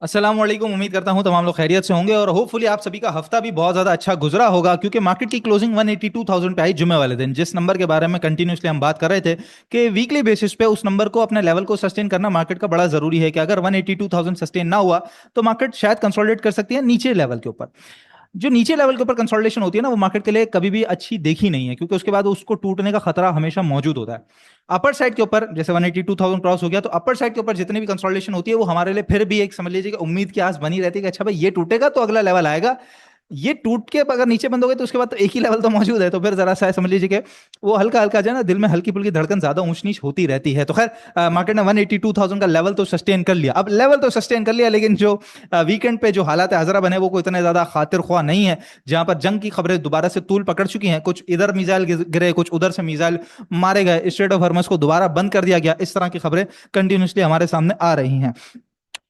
अस्सलाम वालेकुम। उम्मीद करता हूं तमाम लोग खैरियत से होंगे और होपफुली आप सभी का हफ्ता भी बहुत ज्यादा अच्छा गुजरा होगा, क्योंकि मार्केट की क्लोजिंग 182,000 पे आई जुम्मे वाले दिन। जिस नंबर के बारे में कंटिन्यूसली हम बात कर रहे थे कि वीकली बेसिस पे उस नंबर को, अपने लेवल को सस्टेन करना मार्केट का बड़ा जरूरी है, कि अगर 182,000 सस्टेन ना हुआ तो मार्केट शायद कंसोलिडेट कर सकती है नीचे लेवल के ऊपर। जो नीचे लेवल के ऊपर कंसोलिडेशन होती है ना, वो मार्केट के लिए कभी भी अच्छी देखी नहीं है, क्योंकि उसके बाद उसको टूटने का खतरा हमेशा मौजूद होता है। अपर साइड के ऊपर जैसे 182,000 क्रॉस हो गया, तो अपर साइड के ऊपर जितनी भी कंसोलिडेशन होती है वो हमारे लिए फिर भी एक, समझ लीजिए कि उम्मीद की आस बनी रहती है कि अच्छा भाई ये टूटेगा तो अगला लेवल आएगा। ये टूट के अगर नीचे बंद हो गए तो उसके बाद तो एक ही लेवल तो मौजूद है, तो फिर जरा सा समझ लीजिए कि वो हल्का हल्का जो है ना, दिल में हल्की फुल्की धड़कन ज्यादा ऊंच नीच होती रहती है। तो खैर मार्केट ने 182,000 का लेवल तो सस्टेन कर लिया। अब लेवल तो सस्टेन कर लिया, लेकिन जो वीकेंड पे जो हालात हजरा बने वो कोई इतने ज्यादा खातिर ख्वाह नहीं है, जहां पर जंग की खबरें दोबारा से तूल पकड़ चुकी हैं। कुछ इधर मिसाइल गिरे, कुछ उधर से मिसाइल मारे गए, स्ट्रेट ऑफ हॉर्मस को दोबारा बंद कर दिया गया, इस तरह की खबरें कंटिन्यूसली हमारे सामने आ रही हैं।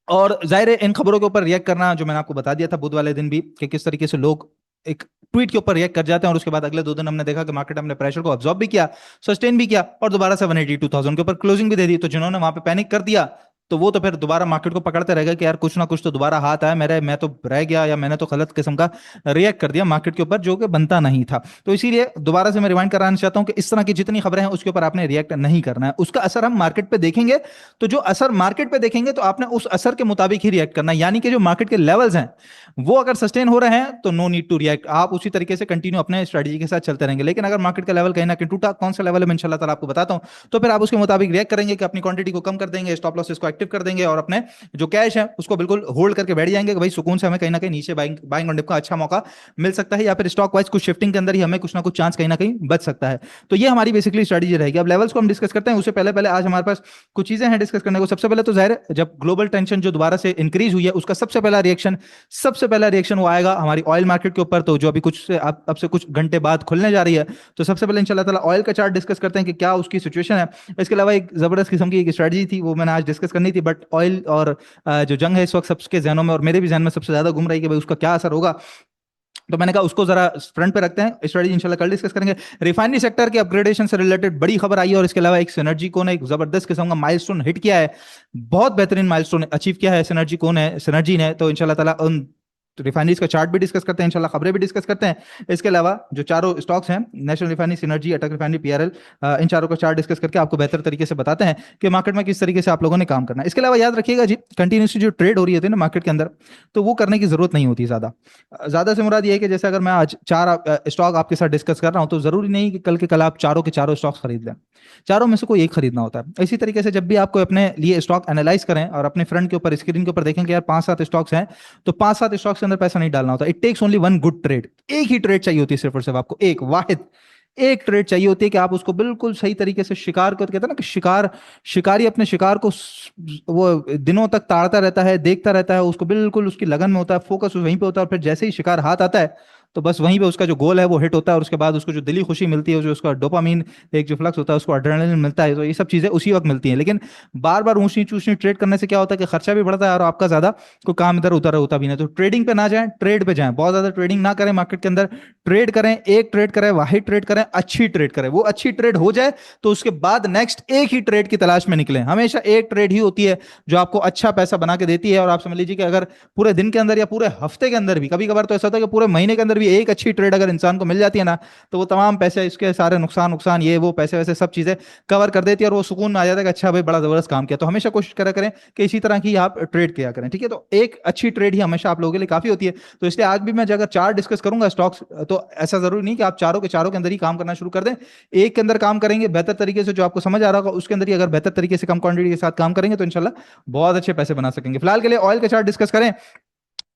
और जाहिर है इन खबरों के ऊपर रिएक्ट करना, जो मैंने आपको बता दिया था बुध वाले दिन भी, कि किस तरीके से लोग एक ट्वीट के ऊपर रिएक्ट कर जाते हैं, और उसके बाद अगले 2 दिन हमने देखा कि मार्केट अपने प्रेशर को अब्सॉर्ब भी किया, सस्टेन भी किया, और दोबारा से 182,000 के ऊपर क्लोजिंग भी दे दी। तो जिन्होंने वहां पे पैनिक कर दिया, तो वो तो फिर दोबारा मार्केट को पकड़ते रहेगा कि यार कुछ ना कुछ तो दोबारा हाथ आया मेरे, मैं तो रह गया, या मैंने तो गलत किस्म का रिएक्ट कर दिया मार्केट के ऊपर, जो कि बनता नहीं था। तो इसीलिए दोबारा से मैं रिमाइंड कराना चाहता हूं कि इस तरह की जितनी खबरें हैं उसके ऊपर आपने रिएक्ट नहीं करना है। उसका असर हम मार्केट पे देखेंगे, तो जो असर मार्केट पे देखेंगे तो आपने उस असर के मुताबिक ही रिएक्ट करना है। यानी कि जो मार्केट के लेवल्स हैं वो अगर सस्टेन हो रहे हैं तो नो नीड टू रिएक्ट, आप उसी तरीके से कंटिन्यू अपने स्ट्रेटजी के साथ चलते रहेंगे। लेकिन अगर मार्केट का लेवल कहीं ना कहीं टूटा, कौन सा लेवल है मैं इंशाल्लाह ताला आपको बताता हूं, तो फिर आप उसके मुताबिक रिएक्ट करेंगे कि अपनी क्वांटिटी को कम कर देंगे, स्टॉप लॉसेस को एक्टिव कर देंगे, और अपने जो कैश है उसको बिल्कुल होल्ड करके बैठ जाएंगे कि भाई सुकून से हमें कहीं ना कहीं नीचे बाइंग बाइंग और डिप का अच्छा मौका मिल सकता है, या फिर स्टॉक वाइज कुछ शिफ्टिंग के अंदर ही हमें कुछ ना कुछ चांस कहीं ना कहीं बच सकता है। तो ये हमारी बेसिकली स्ट्रेटजी रहेगी। अब लेवल्स को हम डिस्कस करते हैं, उससे पहले पहले आज हमारे पास कुछ चीजें हैं डिस्कस करने को। सबसे पहले तो जाहिर है, जब ग्लोबल टेंशन जो दोबारा से इंक्रीज हुई है, उसका सबसे पहला रिएक्शन वो आएगा हमारी ऑयल मार्केट के ऊपर। तो जो अभी कुछ से अब से कुछ घंटे बाद खुलने जा रही है, तो सबसे पहले इंशाल्लाह ताला ऑयल का चार्ट डिस्कस करते हैं कि क्या उसकी सिचुएशन है। इसके अलावा एक जबरदस्त किस्म की एक स्ट्रेटजी थी, वो मैंने आज डिस्कस करनी थी, बट ऑयल और जो जंग है इस वक्त सबके जहनों में, और मेरे भी जहन में सबसे ज्यादा घूम रही है कि भाई उसका क्या असर होगा। तो मैंने कहा उसको जरा फ्रंट पे रखते हैं, स्ट्रेटजी इंशाल्लाह कल डिस्कस करेंगे। रिफाइनरी सेक्टर के अपग्रेडेशन से रिलेटेड बड़ी खबर आई है, और इसके अलावा एक सिनर्जी को ने एक जबरदस्त किस्म का माइलस्टोन हिट किया है, बहुत बेहतरीन माइलस्टोन अचीव किया है सिनर्जी ने। तो इंशाल्लाह ताला उन रिफाइनरीज का चार्ट भी डिस्कस करते हैं, इंशाल्लाह खबरें भी डिस्कस करते हैं। इसके अलावा जो चारों स्टॉक्स हैं, नेशनल रिफाइनरी, सिनर्जी, अटक रिफाइनरी, पीआरएल, इन चारों का चार्ट डिस्कस करके आपको बेहतर तरीके से बताते हैं कि मार्केट में किस तरीके से आप लोगों ने काम करना है। इसके अलावा याद रखिएगा जी, कंटिन्यूसली जो ट्रेड हो रही होती है ना मार्केट के अंदर, तो वो करने की जरूरत नहीं होती ज्यादा। ज्यादा से मुराद ये है कि जैसे अगर मैं आज चार स्टॉक आपके साथ डिस्कस कर रहा हूं, तो जरूरी नहीं कि कल के कल आप चारों के चारों स्टॉक्स खरीद लें, चारों में से कोई एक खरीदना होता है। इसी तरीके से जब भी आपको अपने लिए स्टॉक एनालाइज करें और अपने फ्रंट के ऊपर, स्क्रीन के ऊपर देखें कि यार 5-7 स्टॉक्स हैं, तो 5-7 स्टॉक्स के अंदर पैसा नहीं डालना होता। It takes only one good trade, एक ही ट्रेड चाहिए होती है, सिर्फ और सिर्फ आपको एक वाहिद एक ट्रेड चाहिए होती है, कि आप उसको बिल्कुल सही तरीके से शिकार को, कहते हैं ना कि शिकारी अपने शिकार को वो दिनों तक ताड़ता रहता है, देखता रहता है, उसको बिल्कुल उसकी लगन में होता है, फोकस वहीं पे होता है, और फिर जैसे ही शिकार हाथ आता है तो बस वहीं पे उसका जो गोल है वो हिट होता है, और उसके बाद उसको जो दिली खुशी मिलती है, जो उसका डोपामीन एक जो फ्लक्स होता है, उसको एड्रेनलिन मिलता है, तो ये सब चीजें उसी वक्त मिलती हैं। लेकिन बार बार ऊंची ऊंची ट्रेड करने से क्या होता है कि खर्चा भी बढ़ता है, और आपका ज्यादा कोई काम इधर उधर होता भी नहीं। तो ट्रेडिंग पे ना जाएं, ट्रेड पे जाएं, बहुत ज्यादा ट्रेडिंग ना करें मार्केट के अंदर। ट्रेड करें, एक ट्रेड करें, वाहिद ट्रेड करें, अच्छी ट्रेड करें। वो अच्छी ट्रेड हो जाए तो उसके बाद नेक्स्ट एक ही ट्रेड की तलाश में निकलें। हमेशा एक ट्रेड ही होती है जो आपको अच्छा पैसा बना के देती है। और आप समझ लीजिए कि अगर पूरे दिन के अंदर या पूरे हफ्ते के अंदर भी, कभी कभार तो ऐसा होता है कि पूरे महीने के अंदर भी एक अच्छी ट्रेड अगर इंसान को मिल जाती है ना, तो वो तमाम पैसे, इसके सारे नुकसान नुकसान ये वो पैसे वैसे सब चीजें कवर कर देती है, और वो सुकून में आ जाता है कि अच्छा भाई बड़ा जबरदस्त काम किया। तो हमेशा कोशिश करा करें कि इसी तरह की आप ट्रेड किया करें, ठीक है। तो एक अच्छी ट्रेड ही हमेशा आप लोगों के लिए काफी होती है। तो इसलिए आज भी मैं अगर चार डिस्कस करूंगा स्टॉक्स, तो ऐसा जरूरी नहीं कि आप चारों के चारों के अंदर ही काम करना शुरू कर दें। एक के अंदर काम करेंगे बेहतर तरीके से, जो आपको समझ आ रहा होगा उसके अंदर ही अगर बेहतर तरीके से कम क्वांटिटी के साथ काम करेंगे, तो इंशाल्लाह बहुत अच्छे पैसे बना सकेंगे। फिलहाल के लिए ऑयल का चार्ट डिस्कस करें,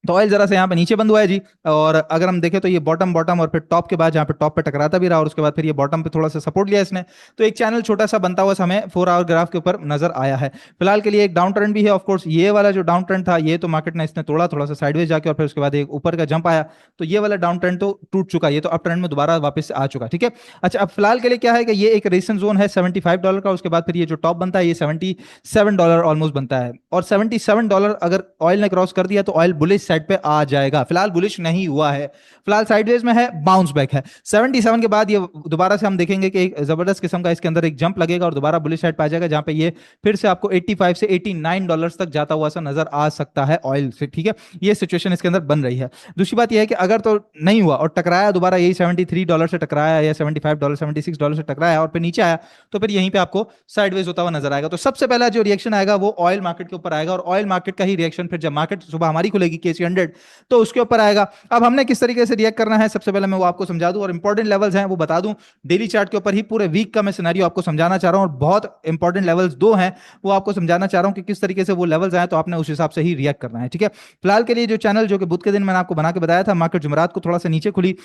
तो ऑयल जरा से यहाँ पे नीचे बंद हुआ है जी। और अगर हम देखें तो ये बॉटम बॉटम और फिर टॉप के बाद, जहाँ पे टॉप पे टकराता भी रहा और उसके बाद फिर ये बॉटम पे थोड़ा सा सपोर्ट लिया इसने, तो एक चैनल छोटा सा बनता हुआ हमें 4 आवर ग्राफ के ऊपर नजर आया है। फिलहाल के लिए एक डाउन ट्रेंड भी है। ऑफ कोर्स ये वाला जो डाउन ट्रेंड था, ये तो मार्केट ने इसने तोड़ा थोड़ा सा साइडवेज जाके, और फिर उसके बाद एक ऊपर का जंप आया, तो ये वाला डाउन ट्रेंड तो टूट चुका, ये तो अप ट्रेंड में दोबारा वापस से आ चुका, ठीक है। अच्छा, अब फिलहाल के लिए क्या है कि ये एक रेजिस्टेंस जोन है $75 का, उसके बाद फिर ये जो टॉप बनता है ये $77 ऑलमोस्ट बनता है, और $77 अगर ऑयल ने क्रॉस कर दिया तो ऑयल बुलिश साइड पे आ जाएगा। फिलहाल बुलिश नहीं हुआ है, फिलहाल साइडवेज में है, बाउंस बैक है। 77 के बाद ये दोबारा से हम देखेंगे कि एक जबरदस्त किस्म का इसके अंदर एक जंप लगेगा और दोबारा बुलिश साइड पे आ जाएगा, जहां पे ये फिर से आपको 85 से $89 तक जाता हुआ सा नजर आ सकता है ऑयल से। ठीक है, ये सिचुएशन इसके अंदर बन रही है। दूसरी बात यह है कि अगर तो नहीं हुआ और टकराया दोबारा यही $73 से टकराया या $75 $76 से टकराया और फिर नीचे आया, तो फिर यहीं पे आपको साइडवेज होता हुआ नजर आएगा। तो सबसे पहला जो रिएक्शन आएगा वो ऑयल मार्केट के ऊपर आएगा, और ऑयल मार्केट का ही रिएक्शन फिर जब मार्केट सुबह हमारी खुलेगी केसी 100 तो उसके ऊपर आएगा। अब हमने किस तरीके से रिएक्ट करना है, सबसे पहले मैं वो आपको समझा दूं और इंपॉर्टेंट लेवल्स हैं वो बता दूं। डेली चार्ट के ऊपर ही पूरे वीक का मैं सिनेरियो आपको समझाना चाह रहा हूं, और बहुत इंपॉर्टेंट लेवल्स दो हैं वो आपको समझाना चाह रहा हूं कि किस तरीके से वो लेवल्स आए, तो आपने उस हिसाब से ही रिएक्ट करना है। ठीक है, फिलहाल के लिए जो चैनल जो कि बुध के दिन मैंने आपको बना के बताया था, मार्केट जुमेरात को थोड़ा सा नीचे खुली,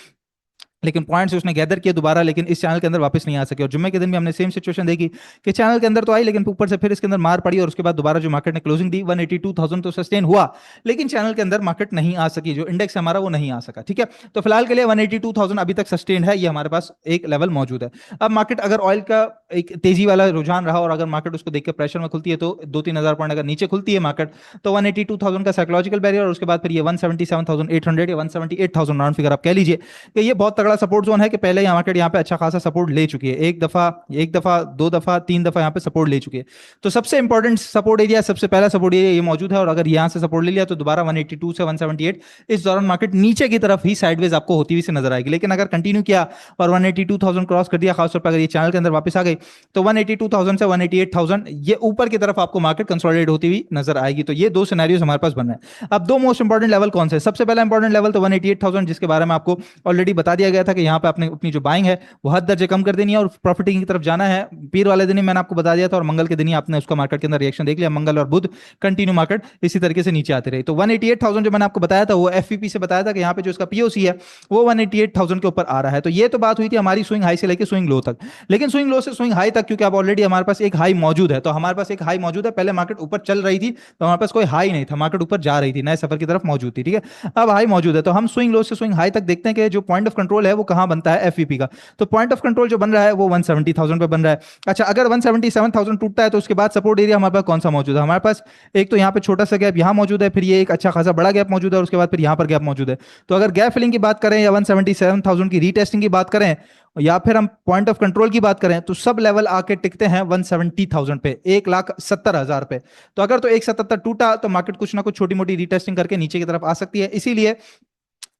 लेकिन पॉइंट्स उसने गैदर किए दोबारा, लेकिन इस चैनल के अंदर वापस नहीं आ सके। और जुम्मे के दिन भी हमने सेम सिचुएशन देखी कि चैनल के अंदर तो आई, लेकिन ऊपर से फिर इसके अंदर मार पड़ी और उसके बाद दोबारा जो मार्केट ने क्लोजिंग दी 182,000 तो सस्टेन हुआ, लेकिन चैनल के अंदर मार्केट नहीं आ सकी, जो इंडेक्स हमारा वो नहीं आ सका। ठीक है, तो फिलहाल के लिए 182,000 अभी तक सस्टेन है, ये हमारे पास एक लेवल मौजूद है। अब मार्केट अगर ऑयल का एक तेजी वाला रुझान रहा और अगर मार्केट उसको देखकर प्रेशर में खुलती है तो 2-3 हजार पॉइंट अगर नीचे खुलती है मार्केट, तो 182,000 का साइकोलॉजिकल बैरियर और उसके बाद फिर ये 177,800 या 178,000 राउंड फिगर आप कह लीजिए कि ये बहुत तगड़ा सपोर्ट जोन है कि पहले मार्केट यहाँ पे अच्छा खासा सपोर्ट ले चुकी है, एक दफा, दो दफा, तीन दफा यहाँ पे सपोर्ट ले चुकी है। तो सबसे इंपॉर्टेंट सपोर्ट एरिया, सबसे पहला सपोर्ट एरिया ये मौजूद है, और अगर यहाँ से सपोर्ट ले लिया तो दोबारा 182 से 178 इस दौरान मार्केट नीचे की तरफ ही साइडवेज आपको होती हुई से नजर आएगी। लेकिन अगर कंटिन्यू किया और 182,000 क्रॉस कर दिया, खासतौर पर अगर ये चैनल के अंदर वापस आ गई, तो 182,000 से 188,000 ये ऊपर की तरफ आपको मार्केट कंसोलिडेट होती हुई नजर आएगी। तो ये दो सिनेरियोज हमारे पास बन रहे हैं। अब दो मोस्ट इंपॉर्टेंट लेवल कौन से? सबसे पहला इंपॉर्टेंट लेवल तो 188,000, जिसके बारे में आपको ऑलरेडी बता दिया गया था कि यहाँ पे आपने अपनी जो बाइंग है वो हद दर्जे कम कर देनी है और प्रॉफिटिंग की तरफ जाना है। पीर वाले दिन ही मैंने आपको बता दिया था और मंगल के दिन ही आपने उसका मार्केट के अंदर रिएक्शन देख लिया। मंगल और बुध कंटिन्यू मार्केट इसी तरीके से नीचे आते रहे। तो 188,000 जो मैंने आपको बताया था वो एफपीपी से बताया था कि यहाँ पे जो इसका पीओसी है वो 188,000 के ऊपर आ रहा है। तो ये तो बात हुई थी हमारी स्विंग हाई से लेकर स्विंग लो तक, लेकिन स्विंग लो से स्विंग हाई तक क्योंकि अब ऑलरेडी हमारे पास एक हाई मौजूद है, तो हमारे पास एक हाई मौजूद है। पहले मार्केट ऊपर चल रही थी तो हमारे पास कोई हाई नहीं था, मार्केट ऊपर जा रही थी, नए सफर की तरफ मौजूद थी। ठीक है, अब हाई मौजूद है तो हम स्विंग लो से स्विंग हाई तक देखते हैं कि जो पॉइंट ऑफ कंट्रोल है वो कहां बनता है, एफवीपी का। तो पॉइंट ऑफ कंट्रोल जो बन रहा है वो 170,000 पे बन रहा है। अच्छा, अगर 177,000 टूटता है तो उसके बाद सपोर्ट एरिया हमारे पास कौन सा मौजूद है? हमारे पास एक तो यहाँ पे छोटा सा गैप यहाँ मौजूद है, फिर ये एक अच्छा खासा बड़ा गैप मौजूद है और उसके बाद फिर यहाँ पर गैप मौजूद है। तो अगर गैप फिलिंग की बात करें या 177,000 की रीटेस्टिंग की बात करें या फिर हम पॉइंट ऑफ कंट्रोल की बात करें, तो सब लेवल आके टिकते हैं 170,000 पे, 1,70,000 पे। तो अगर तो 177 टूटा तो मार्केट कुछ ना कुछ छोटी मोटी रीटेस्टिंग करके नीचे की तरफ आ सकती है। इसीलिए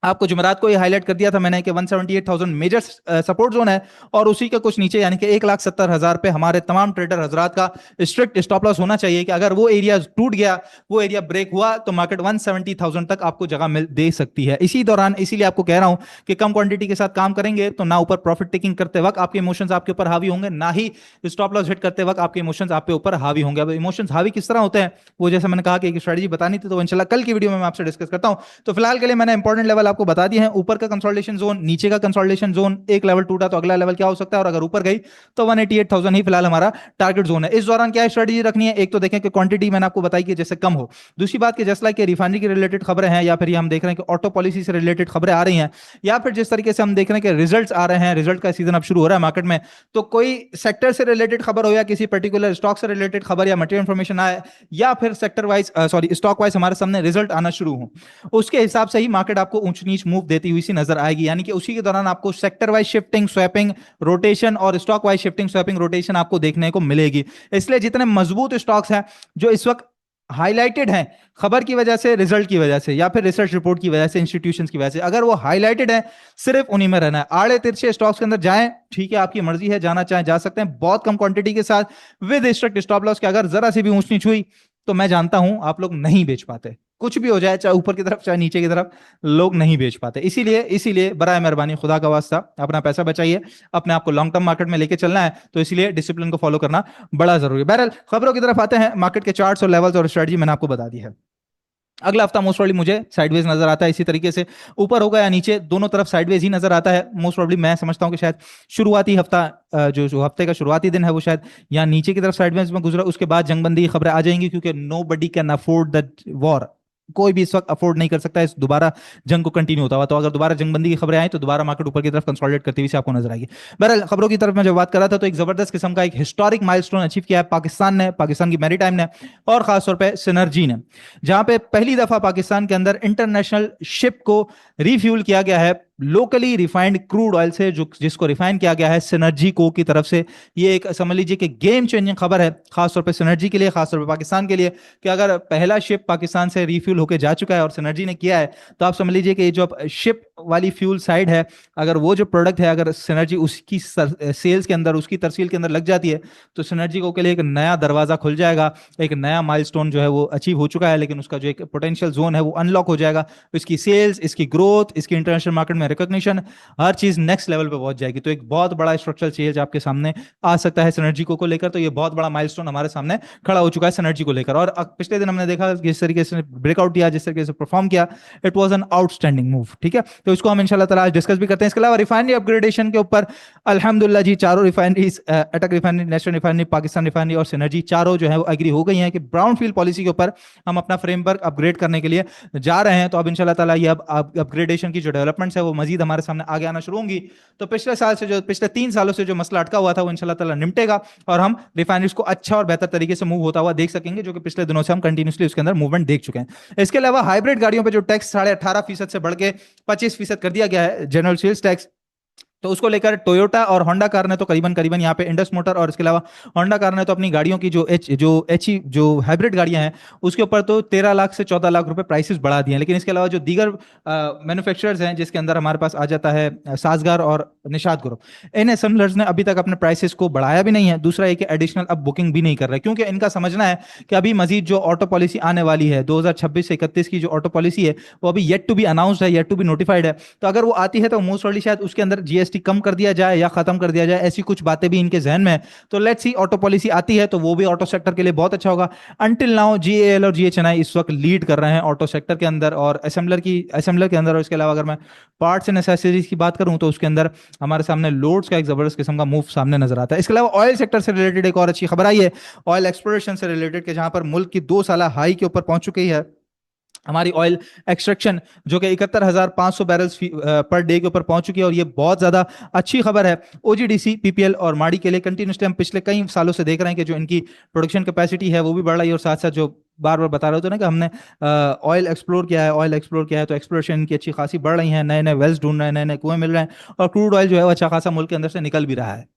आपको जुमेरात को ये हाईलाइट कर दिया था मैंने कि 178,000 मेजर सपोर्ट जोन है और उसी के कुछ नीचे यानी कि 1,70,000 पे हमारे तमाम ट्रेडर हजरात का स्ट्रिक्ट स्टॉप लॉस होना चाहिए कि अगर वो एरिया टूट गया, वो एरिया ब्रेक हुआ, तो मार्केट 170,000 तक आपको जगह मिल दे सकती है। इसी दौरान इसीलिए आपको कह रहा हूं कि कम क्वांटिटी के साथ काम करेंगे तो ना ऊपर प्रॉफिट टेकिंग करते वक्त आपके इमोशंस आपके ऊपर हावी होंगे, ना ही स्टॉप लॉस हिट करते वक्त आपके इमोशंस आपके ऊपर हावी होंगे। अब इमोशंस हावी किस तरह होते हैं वो जैसे मैंने कहा कि एक स्ट्रेटजी बतानी थी, तो इंशाल्लाह कल की वीडियो में मैं आपसे डिस्कस करता हूं। तो फिलहाल के लिए मैंने इंपॉर्टेंट लेवल आपको बता दिए हैं, ऊपर का कंसोलिडेशन जोन, नीचे का कंसोलिडेशन जोन। एक लेवल टूटा तो अगला लेवल क्या हो सकता है, और अगर ऊपर गई तो 188,000 ही फिलहाल हमारा टारगेट जोन है। इस दौरान क्या स्ट्रेटजी रखनी है? एक तो देखें कि क्वांटिटी मैंने आपको बताई कि जैसे कम हो। दूसरी बात कि जस्ट लाइक रिफाइनरी के रिलेटेड खबरें हैं या फिर हम देख रहे हैं कि ऑटो पॉलिसी से रिलेटेड खबरें आ रही हैं, या फिर जिस तरीके से हम देख रहे हैं कि रिजल्ट्स आ रहे हैं, रिजल्ट का सीजन अब शुरू हो रहा है मार्केट में, तो कोई सेक्टर से रिलेटेड खबर हो या किसी पर्टिकुलर स्टॉक से रिलेटेड खबर या मटेरियल इंफॉर्मेशन आए या फिर सेक्टर वाइज स्टॉक वाइज हमारे सामने रिजल्ट आना शुरू हो, उसके हिसाब से ही मार्केट आपको ऊंच नीच मूव देती हुई सी नजर आएगी। यानी कि उसी के दौरान आपको sector wise shifting, swapping, rotation और stock wise shifting, swapping, rotation आपको देखने को मिलेगी। इसलिए जितने मजबूत स्टॉक्स हैं जो इस वक्त हाईलाइटेड हैं खबर की वजह से, रिजल्ट की वजह से या फिर रिसर्च रिपोर्ट की वजह से, इंस्टीट्यूशंस की वजह से, अगर वो हाईलाइटेड है सिर्फ उन्हीं में रहना है। आड़े तिरछे स्टॉक्स के अंदर जाएं, ठीक है, आपकी मर्जी है, जाना चाहें जा सकते हैं, बहुत कम क्वांटिटी के साथ विद स्ट्रिक्ट स्टॉप लॉस के। अगर जरा सी भी ऊंच नीच हुई तो मैं जानता हूं आप लोग नहीं बेच पाते, कुछ भी हो जाए, चाहे ऊपर की तरफ चाहे नीचे की तरफ, लोग नहीं बेच पाते। इसीलिए बराए मेहरबानी, खुदा का वास्ता, अपना पैसा बचाइए, अपने आप को लॉन्ग टर्म मार्केट में लेके चलना है, तो इसलिए डिसिप्लिन को फॉलो करना बड़ा जरूरी है। बहरहाल खबरों की तरफ आते हैं। मार्केट के चार्ट्स और लेवल्स और स्ट्रेटजी मैंने आपको बता दी है। अगला हफ्ता मोस्ट प्रॉब्ली मुझे साइडवेज नजर आता है, इसी तरीके से ऊपर होगा या नीचे, दोनों तरफ साइडवेज ही नजर आता है। मोस्ट प्रॉब्ली मैं समझता हूं कि शायद शुरुआती हफ्ता जो हफ्ते का शुरुआती दिन है वो शायद यहाँ नीचे की तरफ साइडवेज में गुजरा, उसके बाद जंगबंदी की खबरें आ जाएंगी क्योंकि nobody can afford the war. कोई भी इस वक्त अफोर्ड नहीं कर सकता है इस दोबारा जंग को कंटिन्यू होता हुआ। तो अगर दोबारा जंगबंदी की खबरें आए तो दोबारा मार्केट ऊपर की तरफ कंसोलिडेट करती हुई से आपको नजर आएगी। बहरहाल खबरों की तरफ मैं जब बात कर रहा था तो एक जबरदस्त किस्म का एक हिस्टोरिक माइलस्टोन अचीव किया है पाकिस्तान ने, पाकिस्तान की मैरीटाइम ने और खासतौर पर सिनर्जी ने, जहां पे पहली दफा पाकिस्तान के अंदर इंटरनेशनल शिप को रिफ्यूल किया गया है लोकली रिफाइंड क्रूड ऑयल से, जो जिसको रिफाइन किया गया है सिनर्जी को की तरफ से। ये एक समझ लीजिए कि गेम चेंजिंग खबर है खासतौर पे सिनर्जी के लिए, खासतौर पे पाकिस्तान के लिए, कि अगर पहला शिप पाकिस्तान से रिफ्यूल होकर जा चुका है और सिनर्जी ने किया है, तो आप समझ लीजिए कि जो शिप वाली फ्यूल साइड है, अगर वो जो प्रोडक्ट है अगर सिनर्जी उसकी सेल्स के अंदर, उसकी तरसील के अंदर लग जाती है, तो सिनर्जी को के लिए एक नया दरवाजा खुल जाएगा, एक नया माइलस्टोन जो है वो अचीव हो चुका है, लेकिन उसका जो एक पोटेंशियल जोन है वो अनलॉक हो जाएगा। इसकी सेल्स, इसकी ग्रोथ, इसकी इंटरनेशनल मार्केट में रिकॉग्निशन, हर चीज नेक्स्ट लेवल पे पहुंच जाएगी। तो एक बहुत बड़ा स्ट्रक्चरल चेंज आपके सामने आ सकता है सिनर्जी को लेकर। तो ये बहुत बड़ा माइलस्टोन हमारे सामने खड़ा हो चुका है सिनर्जी को लेकर। और पिछले दिन हमने देखा जिस तरीके से ब्रेकआउट किया, जिस तरीके से परफॉर्म किया, it was an outstanding move. ठीक है, तो इसको हम इंशाल्लाह ताला आज डिस्कस भी करते हैं। इसके अलावा रिफाइनरी अपग्रेडेशन के ऊपर अल्हम्दुलिल्लाह जी चारों रिफाइनरीज, अटक refinery, national refinery, Pakistan refinery और सिनर्जी, चारों जो है वो एग्री हो गई हैं कि ब्राउन फील्ड पॉलिसी के ऊपर हम अपना फ्रेमवर्क अपग्रेड करने के लिए जा रहे हैं। तो अब इंशाल्लाह ताला ये अब अपग्रेडेशन की जो डेवलपमेंट्स है वो मजीद हमारे सामने आगे आना शुरू होंगी। तो पिछले साल से जो, पिछले 3 सालों से जो मसला अटका हुआ था वो इंशाल्लाह ताला निपटेगा और हम रिफाइनरीज को अच्छा और बेहतर तरीके से मूव होता हुआ देख सकेंगे, जो कि पिछले दिनों से हम कंटिन्यूसली उसके अंदर मूवमेंट देख चुके हैं। इसके अलावा हाइब्रिड गाड़ियों पर जो टैक्स 18.5% से बढ़ के 25% कर दिया गया है, जनरल सेल्स टैक्स, तो उसको लेकर टोयोटा और होंडा कार ने तो करीबन करीबन यहाँ पे इंडस मोटर और इसके अलावा होंडा कार ने तो अपनी गाड़ियों की जो हाइब्रिड गाड़ियां हैं उसके ऊपर तो 13 लाख से 14 लाख रुपए प्राइसेस बढ़ा दिए हैं। लेकिन इसके अलावा जो दीगर मैन्युफैक्चरर्स हैं, जिसके अंदर हमारे पास आ जाता है साजगार और निषाद ग्रुप, इन असेंबलर्स ने अभी तक अपने प्राइसेस को बढ़ाया भी नहीं है। दूसरा एक एडिशनल अब बुकिंग भी नहीं कर रहे, क्योंकि इनका समझना है कि अभी मजीद जो ऑटो पॉलिसी आने वाली है 2026 से 31 की जो ऑटो पॉलिसी है वो अभी येट टू बी अनाउंस्ड है, येट टू बी नोटिफाइड है। तो अगर वो आती है तो मोस्ट प्रोबेबली शायद उसके अंदर जीएसटी कम कर दिया जाए या खत्म कर दिया जाए, ऐसी कुछ बातें भी इनके जहन में है। तो लेट्स सी, ऑटो पॉलिसी आती है तो वो भी ऑटो सेक्टर के लिए बहुत अच्छा होगा। अंटिल नाउ जीएएल और जीएचएनआई इस वक्त लीड कर रहे हैं ऑटो सेक्टर के अंदर और असेंबलर के अंदर। और इसके अलावा अगर मैं पार्ट्स एंड एक्सेसरीज की बात करूं तो उसके अंदर हमारे सामने लोड्स का एक जबरदस्त किस्म का मूव सामने नजर आता है। इसके अलावा ऑयल सेक्टर से रिलेटेड एक और अच्छी खबर आई है, ऑयल एक्सप्लोरेशन से रिलेटेड, के जहां पर मुल्क की 2 साल हाई के ऊपर पहुंच चुकी है हमारी ऑयल एक्सट्रैक्शन, जो कि 71,500 बैरल्स पर डे के ऊपर पहुंच चुकी है। और ये बहुत ज्यादा अच्छी खबर है ओजीडीसी, पीपीएल और माड़ी के लिए। कंटिन्यूसली हम पिछले कई सालों से देख रहे हैं कि जो इनकी प्रोडक्शन कैपेसिटी है वो भी बढ़ रही है और साथ साथ जो बार बार बता रहे होते ना कि हमने ऑयल एक्सप्लोर किया है, ऑयल एक्सप्लोर किया है, तो एक्सप्लोरेशन की अच्छी खासी बढ़ रही है, नए नए वेल्स ढूंढ रहे हैं, नए नए कुएं मिल रहे हैं और क्रूड ऑयल जो है वो अच्छा खासा मुल्क के अंदर से निकल भी रहा है।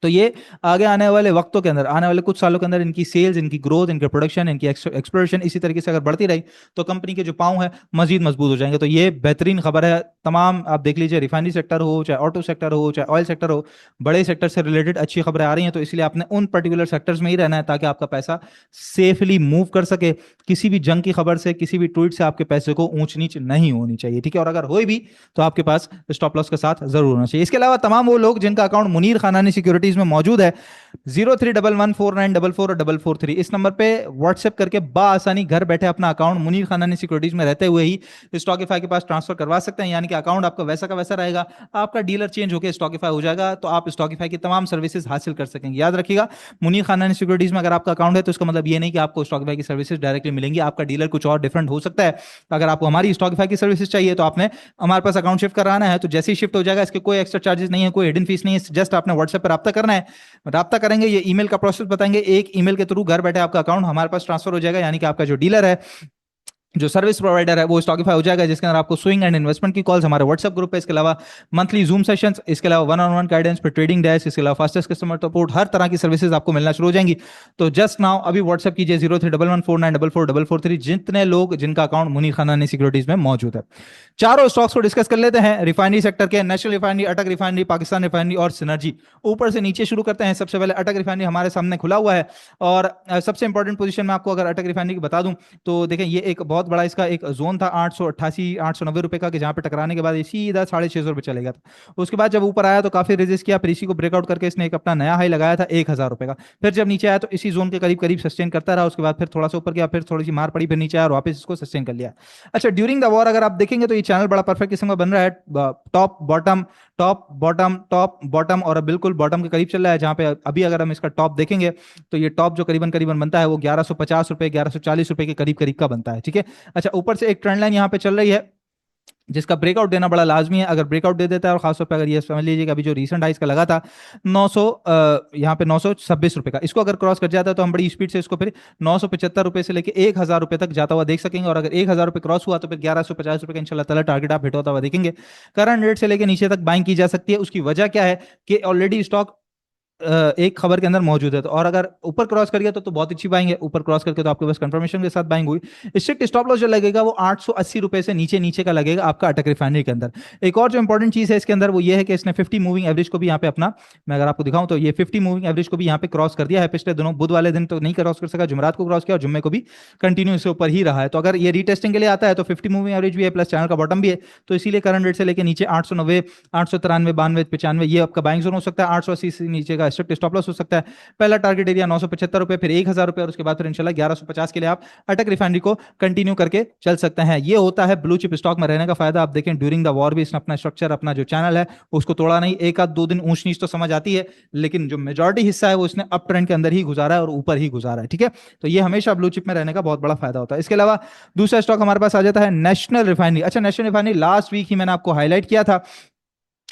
तो ये आगे आने वाले वक्तों के अंदर, आने वाले कुछ सालों के अंदर इनकी सेल्स, इनकी ग्रोथ, इनके प्रोडक्शन, इनकी एक्सप्लोरेशन इसी तरीके से अगर बढ़ती रही तो कंपनी के जो पांव है मजीद मजबूत हो जाएंगे। तो ये बेहतरीन खबर है। तमाम आप देख लीजिए, रिफाइनरी सेक्टर हो, चाहे ऑटो सेक्टर हो, चाहे ऑयल सेक्टर हो, बड़े सेक्टर से रिलेटेड अच्छी खबरें आ रही हैं। तो इसलिए आपने उन पर्टिकुलर सेक्टर्स में ही रहना है ताकि आपका पैसा सेफली मूव कर सके। किसी भी जंग की खबर से, किसी भी ट्वीट से आपके पैसे को ऊंच नीच नहीं होनी चाहिए, ठीक है। और अगर हो भी तो आपके पास स्टॉप लॉस के साथ जरूर होना चाहिए। इसके अलावा तमाम वो लोग जिनका अकाउंट मुनीर खानानी सिक्योरिटीज में मौजूद है, 0311494443, इस नंबर पे व्हाट्सएप करके बाआसानी घर बैठे अपना अकाउंट मुनीर खानानी सिक्योरिटीज में रहते हुए ही स्टॉकिफाई के पास ट्रांसफर करवा सकते हैं। यानी कि अकाउंट आपका वैसा का वैसा रहेगा, आपका डीलर चेंज होकर स्टॉकिफाई हो जाएगा, तो आप स्टॉकिफाई की तमाम सर्विसेज हासिल कर सकेंगे। याद रखिएगा, मुनीर खानानी सिक्योरिटीज में अगर आपका अकाउंट है तो इसका मतलब ये नहीं कि आपको स्टॉकिफाई की सर्विसेज डायरेक्टली मिलेंगी, आपका डीलर कुछ और डिफरेंट हो सकता है। अगर आपको हमारी स्टॉकिफाई की सर्विसेज चाहिए तो आपने हमारे पास अकाउंट शिफ्ट कराना है, तो जैसे ही शिफ्ट हो जाएगा, इसके कोई एक्स्ट्रा चार्जेस नहीं है, कोई हिडन फीस नहीं है, जस्ट आपने व्हाट्सएप पर रब्ता करना है, रब्ता करेंगे, ये ईमेल का प्रोसेस बताएंगे, एक ईमेल के थ्रू घर बैठे आपका अकाउंट हमारे पास ट्रांसफर हो जाएगा। यानी कि आपका जो डीलर है, जो सर्विस प्रोवाइडर है, वो स्टॉकिफाई हो जाएगा, जिसके अंदर आपको स्विंग एंड इन्वेस्टमेंट की कॉल्स हमारे व्हाट्सएप ग्रुप पे, इसके अलावा मंथली जूम सेशंस, इसके अलावा वन ऑन वन गाइडेंस पर ट्रेडिंग डेस्क, इसके अलावा फास्टेस्ट कस्टमर सपोर्ट, हर तरह की सर्विसेज आपको मिलना शुरू हो जाएंगी। तो जस्ट नाउ अभी व्हाट्सएप कीजिए 031149444443, जितने लोग जिनका अकाउंट मुनीर खानानी सिक्योरिटीज में मौजूद है। चारों स्टॉक्स को डिस्कस कर लेते हैं रिफाइनरी सेक्टर के, नेशनल रिफाइनरी, अटक रिफाइनरी, पाकिस्तान रिफाइनरी और सिनर्जी। ऊपर से नीचे शुरू करते हैं। सबसे पहले अटक रिफाइनरी हमारे सामने खुला हुआ है और सबसे इंपॉर्टेंट पोजीशन में आपको अगर अटक रिफाइनरी की बता दूं तो देखें, ये एक बहुत बड़ा इसका एक जोन था 888-890 रुपए का, कि जहां पे टकराने के बाद ये सीधा 650 रुपए चलेगा था। उसके बाद जब ऊपर आया तो काफी रेजिस्ट किया, फिर इसी को ब्रेकआउट करके इसने एक अपना नया हाई लगाया था 1000 रुपए का। फिर जब नीचे आया तो इसी जोन के करीब करीब सस्टेन करता रहा, उसके बाद फिर थोड़ा सा ऊपर गया, फिर थोड़ी सी मार पड़ी, फिर नीचे आया और वापस इसको सस्टेन कर लिया। अच्छा, ड्यूरिंग द वॉर अगर आप देखेंगे तो ये चैनल बड़ा परफेक्ट किस्म का बन रहा है, top bottom top bottom top bottom और बिल्कुल बॉटम के करीब चल रहा है। जहां पे अभी अगर हम इसका टॉप देखेंगे तो ये टॉप जो करीबन करीबन बनता है वो 1150 रुपए 1140 रुपए के करीब करीब का बनता है, ठीक है। अच्छा, ऊपर से एक ट्रेंड लाइन यहाँ पे चल रही है जिसका ब्रेकआउट देना बड़ा लाजमी है। अगर ब्रेकआउट दे देता है, और खासतौर पर अगर ये समझ लीजिए कि अभी जो रीसेंट हाई इसका लगा था 900, यहाँ पे 926 रुपए का, इसको अगर क्रॉस कर जाता है तो हम बड़ी स्पीड से इसको फिर 975 रुपए से लेके 1000 रुपए तक जाता हुआ देख सकेंगे। और अगर 1000 रुपए क्रॉस हुआ तो फिर 1150 रुपए का इंशाल्लाह ताला टारगेट आप हिट होता हुआ देखेंगे। करंट रेट से लेकर नीचे तक बाइंग की जा सकती है। उसकी वजह क्या है कि ऑलरेडी स्टॉक एक खबर के अंदर मौजूद है, तो और अगर ऊपर क्रॉस कर गया तो बहुत अच्छी बाइंग है। ऊपर क्रॉस करके तो आपके पास कंफर्मेशन के साथ बाइंग हुई। स्ट्रिक्ट स्टॉप लॉस जो लगेगा वो 880 रुपए से नीचे नीचे का लगेगा आपका अटक रिफाइनरी के अंदर। एक और जो इंपॉर्टेंट चीज है इसके अंदर वो ये है कि इसने 50 मूविंग एवरेज को भी यहाँ पे अपना, मैं अगर आपको दिखाऊं तो ये 50 मूविंग एवरेज को भी यहाँ पे क्रॉस कर दिया है। पिछले दिनों बुध वाले दिन तो नहीं क्रॉस कर सका, जुमेरात को क्रॉस किया और जुम्मे को भी कंटिन्यू इसके ऊपर ही रहा है। तो अगर ये रीटेस्टिंग के लिए आता है तो 50 मूविंग एवरेज भी है प्लस चैनल का बॉटम भी है, तो इसीलिए करंट रेट से लेकर नीचे 890, 893, 92, 95 ये आपका बाइंग जोन हो सकता है। 880 से नीचे का स्ट्रिक्ट स्टॉप लॉस हो सकता है। पहला टारगेट एरिया 975 रुपए, फिर 1000 रुपए, और उसके बाद फिर इंशाल्लाह 1150 के लिए आप अटक रिफाइनरी को कंटिन्यू करके चल सकते हैं। ये होता है ब्लू चिप स्टॉक में रहने का फायदा। आप देखें ड्यूरिंग द वॉर भी इसने अपना स्ट्रक्चर, अपना जो चैनल है उसको तोड़ा नहीं। एक आध दो दिन ऊंच नीच तो समझ आती है, लेकिन जो मेजॉरिटी हिस्सा है वो इसने अप ट्रेंड के अंदर ही गुजारा है और ऊपर ही गुजारा है। ठीक है, तो ये हमेशा ब्लू चिप में रहने का बहुत बड़ा फायदा होता है। इसके अलावा दूसरा स्टॉक हमारे पास आ जाता है नेशनल रिफाइनरी। अच्छा, नेशनल रिफाइनरी लास्ट वीक ही मैंने आपको हाईलाइट किया था,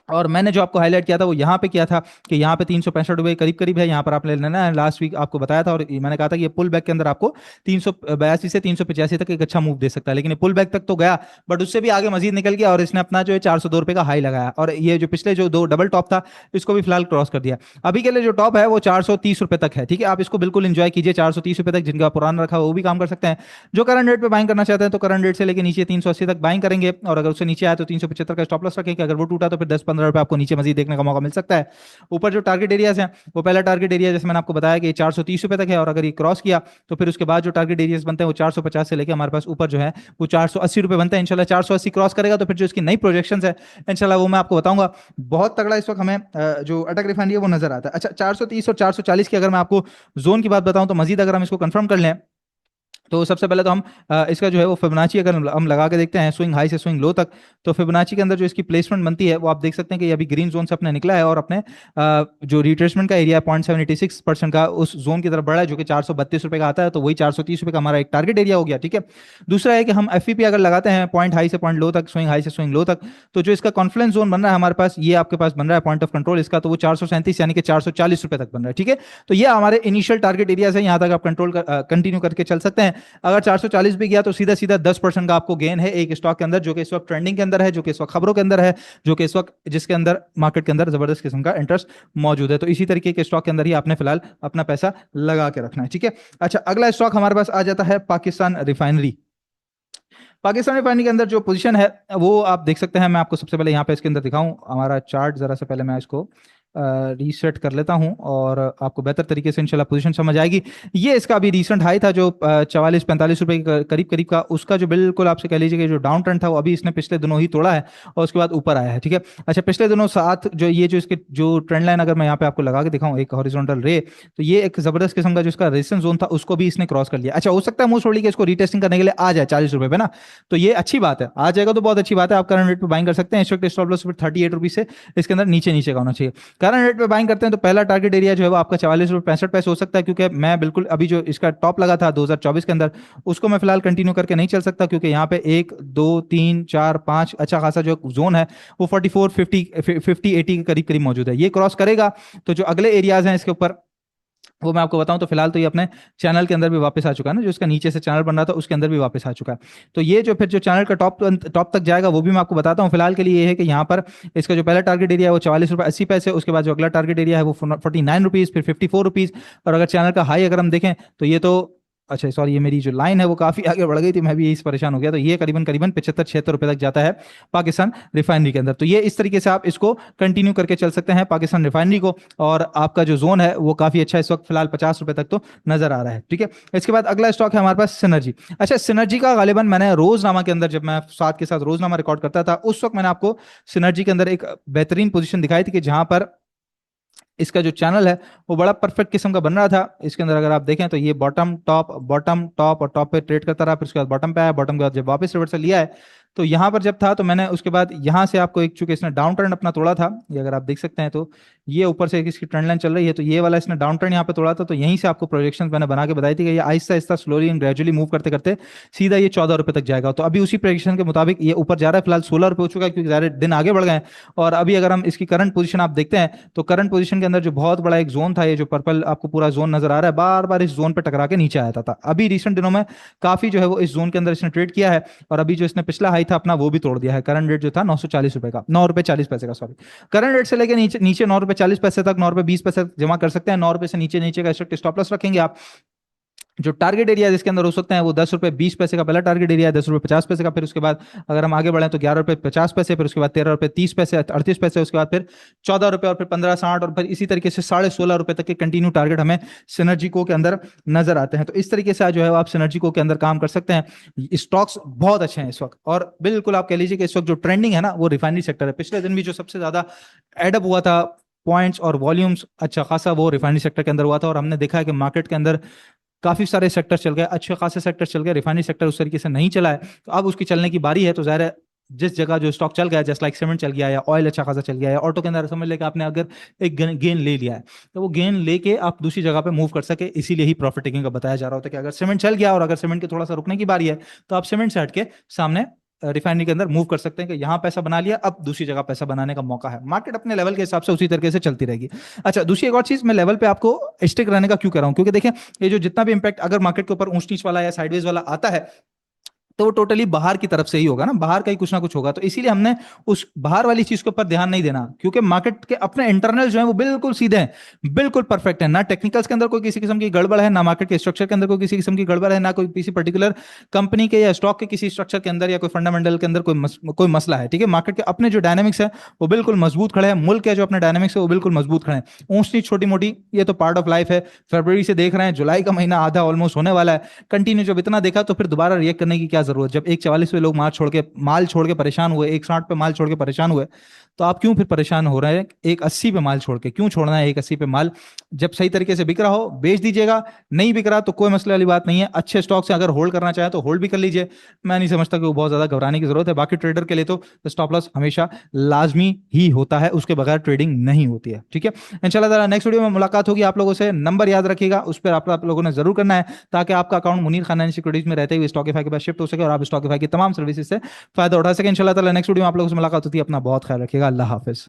और मैंने जो आपको हाईलाइट किया था वो यहाँ पे किया था कि यहाँ पे 365 रुपए करीब करीब है, यहाँ पर आपने लेना है। लास्ट वीक आपको बताया था और मैंने कहा था कि ये पुल बैक के अंदर आपको 382 से 385 तक एक अच्छा मूव दे सकता है, लेकिन ये पुल बैक तक तो गया बट उससे भी आगे मजीद निकल गया और इसने अपना जो है 402 रुपए का हाई लगाया, और ये जो पिछले जो दो डबल टॉप था इसको भी फिलहाल क्रॉस कर दिया। अभी के लिए जो टॉप है वो 430 रुपए तक है। ठीक है, आप इसको बिल्कुल इंजॉय कीजिए 430 रुपए तक। जिनका पुराना रखा वो भी काम कर सकते हैं। जो करंट रेट पे बाइंग करना चाहते हैं तो करंट रेट से लेकर नीचे 380 तक बाइंग करेंगे, और अगर उससे नीचे आए तो 375 का स्टॉप लॉस रखेंगे। अगर वो टूटा तो फिर 10-15 रुपए आपको नीचे मजीद देखने का मौका मिल सकता है। ऊपर जो टारगेट एरियाज हैं वो पहला टारगेट एरिया जैसे मैंने आपको बताया कि 430 रुपए तक है, और अगर ये क्रॉस किया तो फिर उसके बाद जो टारगेट एरियाज बनते हैं वो 450 से लेकर हमारे पास ऊपर जो है वो 480 रुपए बनते हैं। इंशाल्लाह 480 क्रॉस करेगा तो फिर जो इसकी नई प्रोजेक्शंस है इंशाल्लाह वो मैं आपको बताऊंगा। बहुत तगड़ा इस वक्त हमें जो अटक रिफाइनरी है वो नजर आता है। अच्छा, 430 और 440 की अगर मैं आपको जोन की बात बताऊं तो मजीद अगर हम इसको कंफर्म कर लें तो सबसे पहले तो हम इसका जो है वो फिबोनाची अगर हम लगा के देखते हैं स्विंग हाई से स्विंग लो तक, तो फिबोनाची के अंदर जो इसकी प्लेसमेंट बनती है वो आप देख सकते हैं कि ये अभी ग्रीन जोन से अपने निकला है और अपने जो रिट्रेसमेंट का एरिया 0.76% का उस जोन की तरफ बढ़ा है जो कि 432 रुपए का आता है। तो वही 430 रुपए का हमारा एक टारगेट एरिया हो गया। ठीक है, दूसरा है कि हम एफ अगर लगाते हैं पॉइंट हाई से पॉइंट लो तक, स्विंग हाई से स्विंग लो तक, तो जो इसका कॉन्फ्लुएंस जोन बन रहा है हमारे पास, ये आपके पास बन रहा है पॉइंट ऑफ कंट्रोल इसका, तो वो 437 यानी कि 440 रुपए तक बन रहा है। ठीक है, तो ये हमारे इनिशियल टारगेट एरिया है, यहाँ तक आप कंट्रोल कंटिन्यू करके चल सकते हैं। अगर 440 भी गया तो सीधा सीधा 10% का आपको गेन है एक स्टॉक के अंदर, जो कि इस वक्त ट्रेंडिंग के अंदर है, जो कि इस वक्त खबरों के अंदर है, जो कि इस वक्त जिसके अंदर मार्केट के अंदर जबरदस्त किस्म का इंटरेस्ट मौजूद है। तो इसी तरीके के स्टॉक के अंदर ही आपने फिलहाल अपना पैसा लगा के रखना है। ठीक है, अच्छा, अगला स्टॉक हमारे पास आ जाता है पाकिस्तान रिफाइनरी। पाकिस्तान रिफाइनरी के अंदर जो पोजीशन है वो आप देख सकते हैं। मैं आपको सबसे पहले यहाँ पे इसके अंदर दिखाऊं हमारा चार्ट, जरा से पहले मैं इसको रीसेट कर लेता हूं और आपको बेहतर तरीके से इंशाल्लाह पोजीशन समझ आएगी। ये इसका अभी रीसेंट हाई था जो 44-45 रुपए के करीब करीब का, उसका जो बिल्कुल आपसे कह लीजिए कि जो डाउन ट्रेंड था वो अभी इसने पिछले दिनों ही तोड़ा है और उसके बाद ऊपर आया है। ठीक है, अच्छा, पिछले दिनों साथ जो ये जो इसके जो ट्रेंड लाइन अगर मैं यहाँ पे आपको लगा के दिखाऊं एक हॉरिजॉन्टल रे, तो ये एक जबरदस्त किस्म का जो इसका रेजिस्टेंस जोन था उसको भी इसने क्रॉस कर लिया। अच्छा, हो सकता है मोस्ट प्रोबेबली कि इसको रीटेस्टिंग करने के लिए आ जाए 40 रुपए पे ना, तो ये अच्छी बात है, आ जाएगा तो बहुत अच्छी बात है। आप करंट रेट पे बाइंग कर सकते हैं। स्ट्रिक्ट स्टॉप लॉस 38 रुपीज से इसके अंदर नीचे नीचे का होना चाहिए। करंट रेट पे बाइंग करते हैं तो पहला टारगेट एरिया जो है वो आपका 44 रुपए 65 पैसे हो सकता है, क्योंकि मैं बिल्कुल अभी जो इसका टॉप लगा था 2024 के अंदर उसको मैं फिलहाल कंटिन्यू करके नहीं चल सकता, क्योंकि यहाँ पे 1 2 3 4 5 अच्छा खासा जो जोन है वो 44 50 80 के करीब करीब मौजूद है। ये क्रॉस करेगा तो जो अगले एरियाज हैं इसके ऊपर वो मैं आपको बताऊं, तो फिलहाल तो ये अपने चैनल के अंदर भी वापस आ चुका है ना, जो इसका नीचे से चैनल बन रहा था उसके अंदर भी वापस आ चुका है। तो ये जो फिर जो चैनल का टॉप तक जाएगा वो भी मैं आपको बताता हूं। फिलहाल के लिए ये है कि यहाँ पर इसका जो पहला टारगेट एरिया है वो 44 रुपए 80 पैसे, उसके बाद जो अगला टारगेट एरिया है वो 49 रुपीज, फिर 54 रुपीज, और अगर चैनल का हाई अगर हम देखें तो ये तो अच्छा सॉरी, ये मेरी जो लाइन है वो काफी आगे बढ़ गई थी, मैं भी यही परेशान हो गया। तो ये करीबन करीबन 75-76 रुपए तक जाता है पाकिस्तान रिफाइनरी के अंदर। तो ये इस तरीके से आप इसको कंटिन्यू करके चल सकते हैं पाकिस्तान रिफाइनरी को, और आपका जो जोन है वो काफी अच्छा इस वक्त फिलहाल 50 रुपए तक तो नजर आ रहा है। ठीक है, इसके बाद अगला स्टॉक है हमारे पास सिनर्जी। अच्छा, सिनर्जी का गालिबन मैंने रोजनामा के अंदर, जब मैं साथ के साथ रोजनामा रिकॉर्ड करता था उस वक्त मैंने आपको सिनर्जी के अंदर एक बेहतरीन पोजीशन दिखाई थी कि जहां पर इसका जो चैनल है वो बड़ा परफेक्ट किस्म का बन रहा था। इसके अंदर अगर आप देखें तो ये बॉटम टॉप और टॉप पे ट्रेड करता रहा, फिर उसके बाद बॉटम पे आया, बॉटम के बाद जब वापस रिवर्सल लिया है तो यहाँ पर जब था तो मैंने उसके बाद यहाँ से आपको एक, चूंकि इसने डाउन टर्न अपना तोड़ा था, ये अगर आप देख सकते हैं तो ये ऊपर से इसकी ट्रेंड लाइन चल रही है, तो ये वाला इसने डाउन टर्न यहाँ पे तोड़ा था, तो यहीं से आपको प्रोजेक्शन मैंने बना के बताई थी कि ये Aahista Aahista slowly and gradually move करते करते सीधा ये 14 रुपए तक जाएगा। तो अभी उसी प्रोजेक्शन के मुताबिक ये ऊपर जा रहा है, फिलहाल 16 रुपए हो चुका है क्योंकि सारे दिन आगे बढ़ गए हैं। और अभी अगर हम इसकी करंट पोजीशन आप देखते हैं तो करंट पोजीशन के अंदर जो बहुत बड़ा एक जोन था, ये जो पर्पल आपको पूरा जोन नजर आ रहा है, बार बार इस जोन पे टकरा के नीचे आया था। अभी रिसेंट दिनों में काफी जो है वो इस जोन के अंदर इसने ट्रेड किया है, और अभी जो इसने पिछला हाई था अपना वो भी तोड़ दिया है। करंट रेट जो था 940 रुपए का, 9 रुपए 40 पैसे का, सॉरी, करंट रेट से लेकर नीचे नीचे 9 रुपए 40 पैसे तक, 9 रुपए 20 पैसे तक जमा कर सकते हैं। 9 रुपए से नीचे नीचे का स्टॉप लॉस रखेंगे आप। जो टारगेट एरिया जिसके अंदर हो सकते हैं वो 10 रुपए 20 पैसे का पहला टारगेट एरिया है, 10 रुपए 50 पैसे का, फिर उसके बाद अगर हम आगे बढ़े तो 11 रुपए 50 पैसे, फिर उसके बाद 13 रुपए 30 पैसे 38 पैसे, उसके बाद फिर 14 रुपए, और फिर 15 60, और फिर इसी तरीके से 16.5 रुपए तक के कंटिन्यू टारगेट हमें सिनर्जी को के अंदर नजर आते हैं। तो इस तरीके से जो है आप सिनर्जी को के अंदर काम कर सकते हैं। स्टॉक्स बहुत अच्छे हैं इस वक्त, और बिल्कुल आप कह लीजिए कि इस वक्त जो ट्रेंडिंग है ना वो रिफाइनरी सेक्टर है। पिछले दिन भी जो सबसे ज्यादा एडअप हुआ था पॉइंट्स और वॉल्यूम्स अच्छा खासा, वो रिफाइनरी सेक्टर के अंदर हुआ था, और हमने देखा है कि मार्केट के अंदर काफी सारे सेक्टर चल गए, अच्छे खासे सेक्टर चल गए, रिफाइनरी सेक्टर उस तरीके से नहीं चला है, तो अब उसकी चलने की बारी है। तो जाहिर है जिस जगह जो स्टॉक चल गया, जैसे लाइक सीमेंट चल गया, या ऑयल अच्छा खासा चल गया, या ऑटो के अंदर समझ लेकर आपने अगर एक गेन ले लिया है, तो वो गेन लेके आप दूसरी जगह पे मूव कर सके, इसीलिए ही प्रॉफिट टेकिंग का बताया जा रहा होता है कि अगर सीमेंट चल गया और अगर सीमेंट के थोड़ा सा रुकने की बारी है, तो आप सीमेंट से हटके सामने रिफाइनरी के अंदर मूव कर सकते हैं कि यहाँ पैसा बना लिया, अब दूसरी जगह पैसा बनाने का मौका है। मार्केट अपने लेवल के हिसाब से उसी तरीके से चलती रहेगी। अच्छा, दूसरी एक और चीज, मैं लेवल पे आपको स्टिक रहने का क्यों कर रहा हूँ, क्योंकि देखें ये जो जितना भी इंपैक्ट अगर मार्केट के ऊपर ऊंच नीच वाला या साइडवेज वाला आता है, तो वो टोटली बाहर की तरफ से ही होगा ना, बाहर का ही कुछ ना कुछ होगा। तो इसीलिए हमने उस बाहर वाली चीज के ऊपर ध्यान नहीं देना, क्योंकि मार्केट के अपने इंटरनल जो है वो बिल्कुल सीधे हैं, बिल्कुल परफेक्ट है। ना टेक्निकल्स के अंदर कोई किसी किस्म की गड़बड़ है, ना मार्केट के स्ट्रक्चर के अंदर कोई किसी किस्म की गड़बड़ है, ना कोई किसी पर्टिकुलर कंपनी के या स्टॉक के किसी स्ट्रक्चर के अंदर या कोई फंडामेंटल के अंदर कोई मसला है। ठीक है, मार्केट के अपने जो डायनेमिक्स है वो बिल्कुल मजबूत खड़े हैं, मुल्क के जो अपने डायनेमिक्स है वो बिल्कुल मजबूत खड़े हैं। ऊंच नीच छोटी मोटी ये तो पार्ट ऑफ लाइफ है। फरवरी से देख रहे हैं, जुलाई का महीना आधा ऑलमोस्ट होने वाला है, कंटिन्यू जब इतना देखा तो फिर दोबारा रिएक्ट करने की क्या जरूरत। जब 1.44 पे लोग माल छोड़ के परेशान हुए, 1.60 पे माल छोड़ के परेशान हुए, तो आप क्यों फिर परेशान हो रहे हैं 1.80 पे माल छोड़ के? क्यों छोड़ना है 1.80 पे माल? जब सही तरीके से बिक रहा हो बेच दीजिएगा, नहीं बिक रहा तो कोई मसले वाली बात नहीं है। अच्छे स्टॉक से अगर होल्ड करना चाहे तो होल्ड भी कर लीजिए, मैं नहीं समझता कि वो बहुत ज्यादा घबराने की जरूरत है। बाकी ट्रेडर के लिए तो स्टॉप लॉस हमेशा लाजमी ही होता है, उसके बगैर ट्रेडिंग नहीं होती है। ठीक है, इंशाल्लाह ताला नेक्स्ट वीडियो में मुलाकात होगी आप लोगों से। नंबर याद रखिएगा, उस पर आप लोगों ने जरूर करना है, ताकि आपका अकाउंट मुनीर खानदानी सिक्योरिटीज में रहते हुए स्टॉकिफाई के पास शिफ्ट हो सके और आप स्टॉकिफाई की तमाम सर्विसेज से फायदा उठा सके। इंशाल्लाह ताला नेक्स्ट वीडियो में आप लोगों से मुलाकात होती है। अपना बहुत ख्याल रखिएगा। अल्लाह हाफिज।